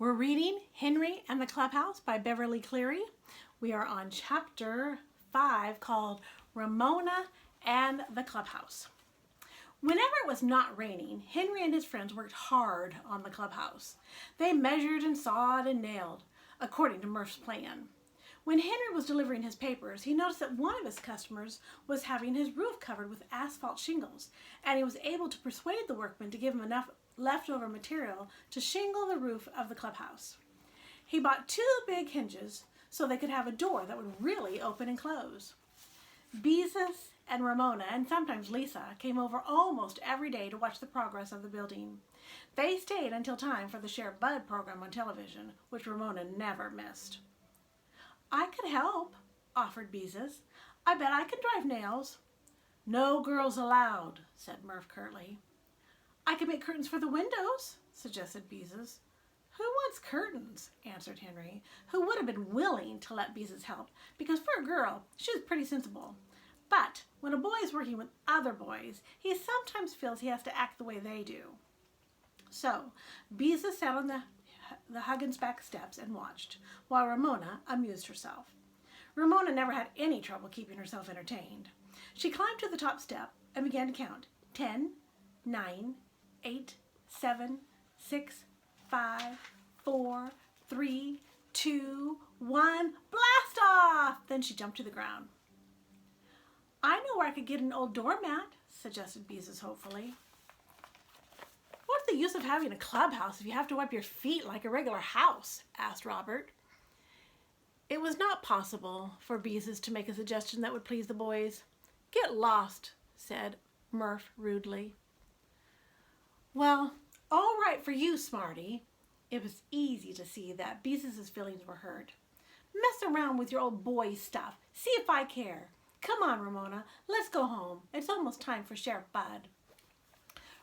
We're reading Henry and the Clubhouse by Beverly Cleary. We are on chapter 5 called Ramona and the Clubhouse. Whenever it was not raining, Henry and his friends worked hard on the clubhouse. They measured and sawed and nailed, according to Murph's plan. When Henry was delivering his papers, he noticed that one of his customers was having his roof covered with asphalt shingles, and he was able to persuade the workmen to give him enough leftover material to shingle the roof of the clubhouse. He bought 2 big hinges so they could have a door that would really open and close. Beezus and Ramona, and sometimes Lisa, came over almost every day to watch the progress of the building. They stayed until time for the Sheriff Bud program on television, which Ramona never missed. "I could help," offered Beezus. "I bet I can drive nails." "No girls allowed," said Murph curtly. "I could make curtains for the windows," suggested Beezus. "Who wants curtains?" answered Henry, who would have been willing to let Beezus help, because for a girl, she was pretty sensible. But when a boy is working with other boys, he sometimes feels he has to act the way they do. So Beezus sat on the Huggins back steps and watched, while Ramona amused herself. Ramona never had any trouble keeping herself entertained. She climbed to the top step and began to count. 10, 9, 8, 7, 6, 5, 4, 3, 2, 1, blast off! Then she jumped to the ground. "I know where I could get an old doormat," suggested Beezus hopefully. "What's the use of having a clubhouse if you have to wipe your feet like a regular house?" asked Robert. It was not possible for Beezus to make a suggestion that would please the boys. "Get lost," said Murph rudely. "Well, all right for you, Smarty." It was easy to see that Beezus's feelings were hurt. "Mess around with your old boy stuff. See if I care. Come on, Ramona, let's go home. It's almost time for Sheriff Bud."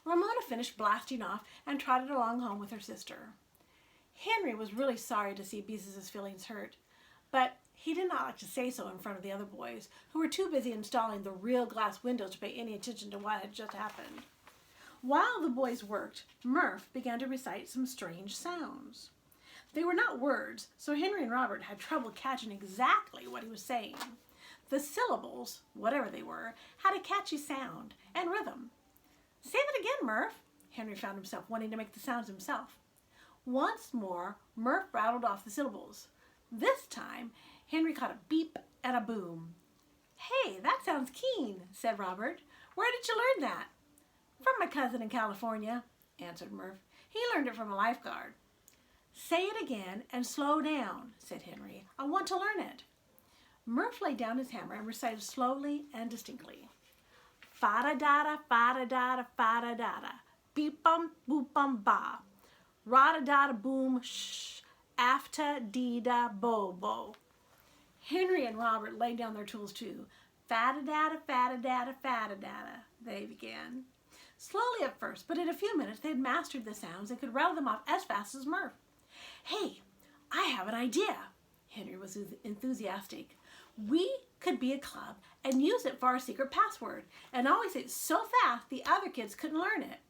Ramona finished blasting off and trotted along home with her sister. Henry was really sorry to see Beezus's feelings hurt, but he did not like to say so in front of the other boys, who were too busy installing the real glass windows to pay any attention to what had just happened. While the boys worked, Murph began to recite some strange sounds. They were not words, so Henry and Robert had trouble catching exactly what he was saying. The syllables, whatever they were, had a catchy sound and rhythm. "Say that again, Murph." Henry found himself wanting to make the sounds himself. Once more, Murph rattled off the syllables. This time, Henry caught a beep and a boom. "Hey, that sounds keen," said Robert. "Where did you learn that?" "From my cousin in California," answered Murph. "He learned it from a lifeguard." "Say it again and slow down," said Henry. "I want to learn it." Murph laid down his hammer and recited slowly and distinctly. "Fa-da-da-da, fa-da-da-da, fa-da-da-da, beep-bum, boop-bum, ba. Ra-da-da-da, boom, shh, after-dee-da-bo-bo." Henry and Robert laid down their tools too. "Fa-da-da-da, fa-da-da-da, fa-da-da-da," they began. Slowly at first, but in a few minutes they had mastered the sounds and could rattle them off as fast as Murph. "Hey, I have an idea." Henry was enthusiastic. "We could be a club and use it for our secret password and always say it so fast the other kids couldn't learn it."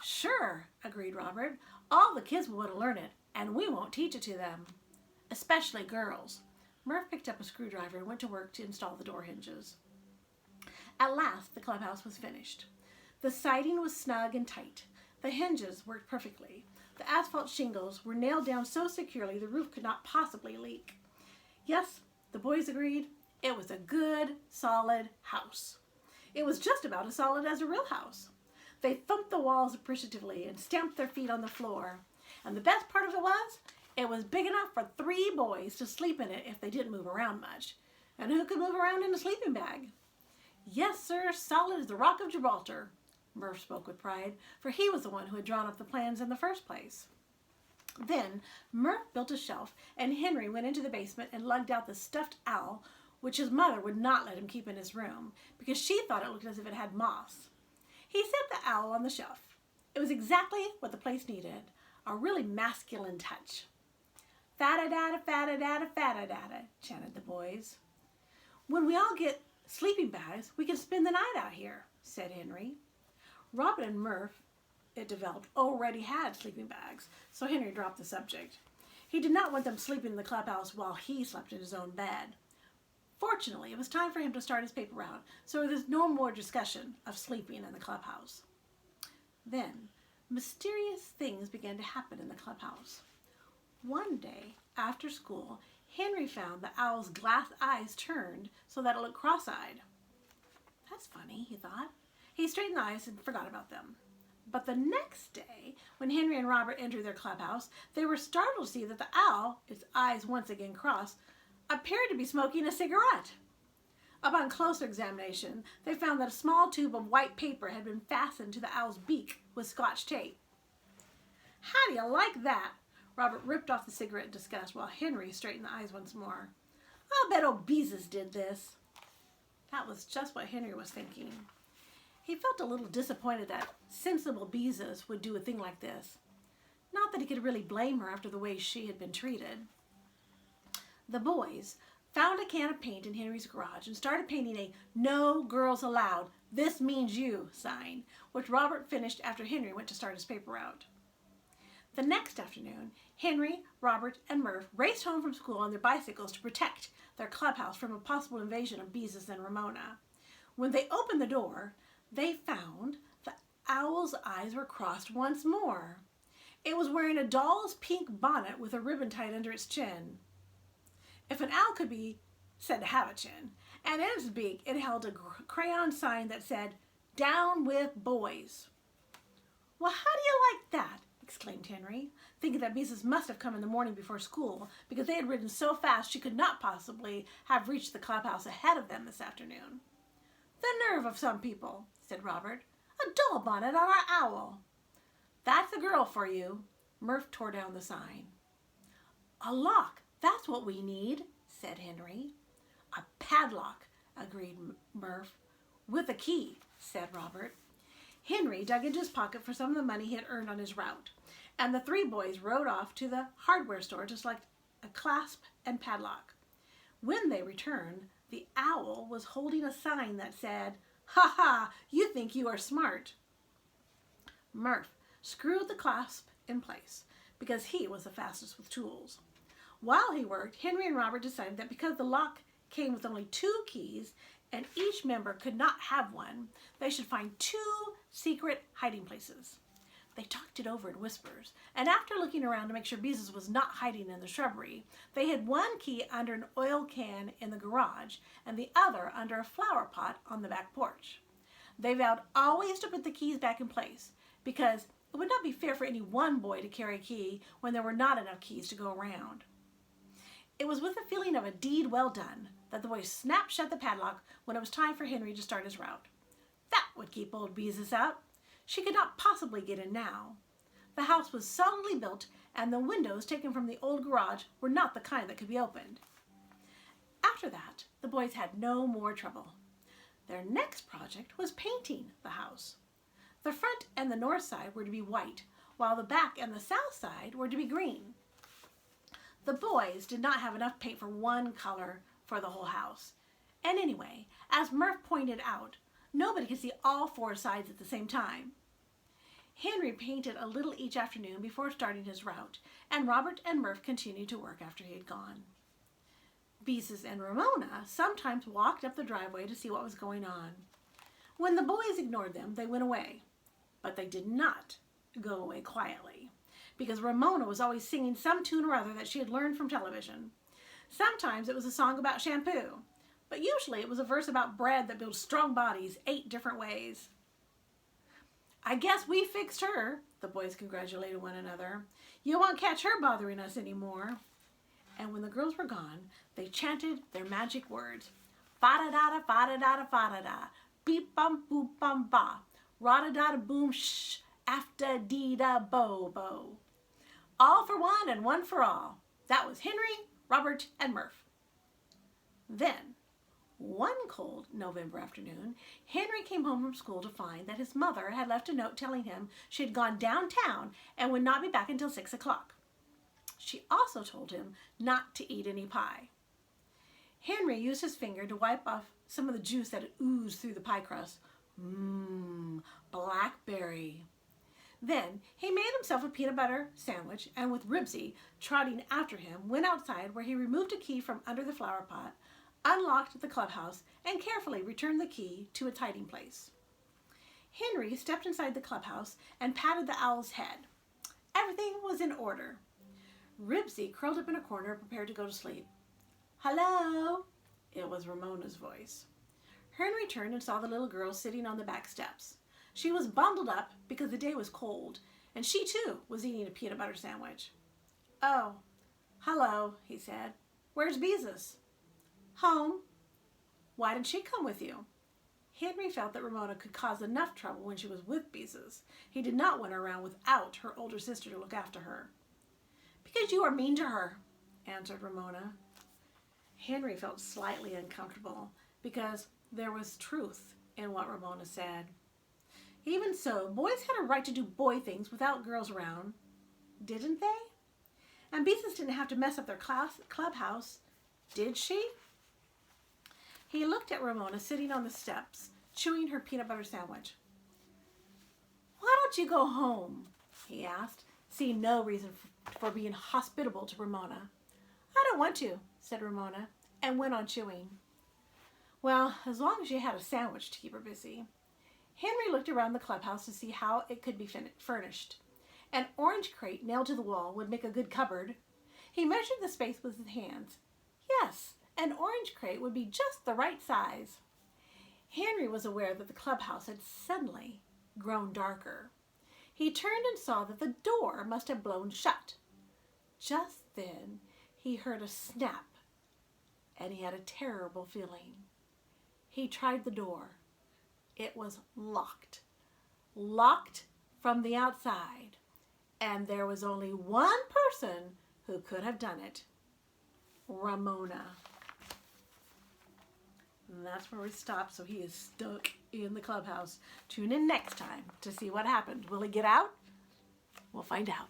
"Sure," agreed Robert. "All the kids will want to learn it, and we won't teach it to them. Especially girls." Murph picked up a screwdriver and went to work to install the door hinges. At last the clubhouse was finished. The siding was snug and tight. The hinges worked perfectly. The asphalt shingles were nailed down so securely the roof could not possibly leak. Yes, the boys agreed, it was a good, solid house. It was just about as solid as a real house. They thumped the walls appreciatively and stamped their feet on the floor. And the best part of it was big enough for 3 boys to sleep in it if they didn't move around much. And who could move around in a sleeping bag? "Yes, sir, solid as the Rock of Gibraltar." Murph spoke with pride, for he was the one who had drawn up the plans in the first place. Then Murph built a shelf, and Henry went into the basement and lugged out the stuffed owl, which his mother would not let him keep in his room, because she thought it looked as if it had moss. He set the owl on the shelf. It was exactly what the place needed, a really masculine touch. "Fa-da-da-da, fa-da-da-da, fa-da-da-da," chanted the boys. "When we all get sleeping bags, we can spend the night out here," said Henry. Robert and Murph it developed, already had sleeping bags, so Henry dropped the subject. He did not want them sleeping in the clubhouse while he slept in his own bed. Fortunately, it was time for him to start his paper route, so there was no more discussion of sleeping in the clubhouse. Then, mysterious things began to happen in the clubhouse. One day, after school, Henry found the owl's glass eyes turned so that it looked cross-eyed. That's funny, he thought. He straightened the eyes and forgot about them. But the next day, when Henry and Robert entered their clubhouse, they were startled to see that the owl, its eyes once again crossed, appeared to be smoking a cigarette. Upon closer examination, they found that a small tube of white paper had been fastened to the owl's beak with Scotch tape. "How do you like that?" Robert ripped off the cigarette in disgust while Henry straightened the eyes once more. "I'll bet old Beezus did this." That was just what Henry was thinking. He felt a little disappointed that sensible Beezus would do a thing like this. Not that he could really blame her after the way she had been treated. The boys found a can of paint in Henry's garage and started painting a "No Girls Allowed, This Means You" sign, which Robert finished after Henry went to start his paper route. The next afternoon, Henry, Robert, and Murph raced home from school on their bicycles to protect their clubhouse from a possible invasion of Beezus and Ramona. When they opened the door, they found the owl's eyes were crossed once more. It was wearing a doll's pink bonnet with a ribbon tied under its chin. If an owl could be said to have a chin, and in its beak it held a crayon sign that said, "Down with boys." "Well, how do you like that?" exclaimed Henry, thinking that Beezus must have come in the morning before school because they had ridden so fast she could not possibly have reached the clubhouse ahead of them this afternoon. "The nerve of some people," said Robert. "A doll bonnet on our owl." "That's a girl for you." Murph tore down the sign. "A lock, that's what we need," said Henry. "A padlock," agreed Murph. "With a key," said Robert. Henry dug into his pocket for some of the money he had earned on his route, and the three boys rode off to the hardware store to select a clasp and padlock. When they returned, the owl was holding a sign that said, "Ha ha, you think you are smart." Murph screwed the clasp in place because he was the fastest with tools. While he worked, Henry and Robert decided that because the lock came with only 2 keys and each member could not have one, they should find 2 secret hiding places. They talked it over in whispers, and after looking around to make sure Beezus was not hiding in the shrubbery, they hid one key under an oil can in the garage and the other under a flower pot on the back porch. They vowed always to put the keys back in place because it would not be fair for any one boy to carry a key when there were not enough keys to go around. It was with a feeling of a deed well done that the boys snapped shut the padlock when it was time for Henry to start his route. That would keep old Beezus out. She could not possibly get in now. The house was solidly built, and the windows taken from the old garage were not the kind that could be opened. After that, the boys had no more trouble. Their next project was painting the house. The front and the north side were to be white, while the back and the south side were to be green. The boys did not have enough paint for one color for the whole house. And anyway, as Murph pointed out, nobody could see all 4 sides at the same time. Henry painted a little each afternoon before starting his route, and Robert and Murph continued to work after he had gone. Beezus and Ramona sometimes walked up the driveway to see what was going on. When the boys ignored them, they went away. But they did not go away quietly, because Ramona was always singing some tune or other that she had learned from television. Sometimes it was a song about shampoo, but usually it was a verse about bread that builds strong bodies 8 different ways. "I guess we fixed her," the boys congratulated one another. "You won't catch her bothering us anymore." And when the girls were gone, they chanted their magic words. Fa-da-da-da, fa-da-da-da, fa-da-da, beep-bum-boop-bum-ba, ra-da-da-da-boom, shh, after-dee-da-bo-bo. All for one and one for all. That was Henry, Robert, and Murph. Then, one cold November afternoon, Henry came home from school to find that his mother had left a note telling him she had gone downtown and would not be back until 6 o'clock. She also told him not to eat any pie. Henry used his finger to wipe off some of the juice that had oozed through the pie crust. Blackberry. Then he made himself a peanut butter sandwich and with Ribsy trotting after him went outside where he removed a key from under the flower pot, unlocked the clubhouse, and carefully returned the key to its hiding place. Henry stepped inside the clubhouse and patted the owl's head. Everything was in order. Ribsy curled up in a corner, prepared to go to sleep. "Hello?" It was Ramona's voice. Henry turned and saw the little girl sitting on the back steps. She was bundled up because the day was cold, and she too was eating a peanut butter sandwich. "Oh, hello," he said. "Where's Beezus?" "Home." "Why didn't she come with you?" Henry felt that Ramona could cause enough trouble when she was with Beezus. He did not want her around without her older sister to look after her. "Because you are mean to her," answered Ramona. Henry felt slightly uncomfortable because there was truth in what Ramona said. Even so, boys had a right to do boy things without girls around, didn't they? And Beezus didn't have to mess up their clubhouse, did she? He looked at Ramona sitting on the steps, chewing her peanut butter sandwich. "Why don't you go home?" he asked, seeing no reason for being hospitable to Ramona. "I don't want to," said Ramona, and went on chewing. Well, as long as she had a sandwich to keep her busy. Henry looked around the clubhouse to see how it could be furnished. An orange crate nailed to the wall would make a good cupboard. He measured the space with his hands. Yes, an orange crate would be just the right size. Henry was aware that the clubhouse had suddenly grown darker. He turned and saw that the door must have blown shut. Just then he heard a snap, and he had a terrible feeling. He tried the door. It was locked. Locked from the outside. And there was only one person who could have done it. Ramona. And that's where we stop, so he is stuck in the clubhouse. Tune in next time to see what happened. Will he get out? We'll find out.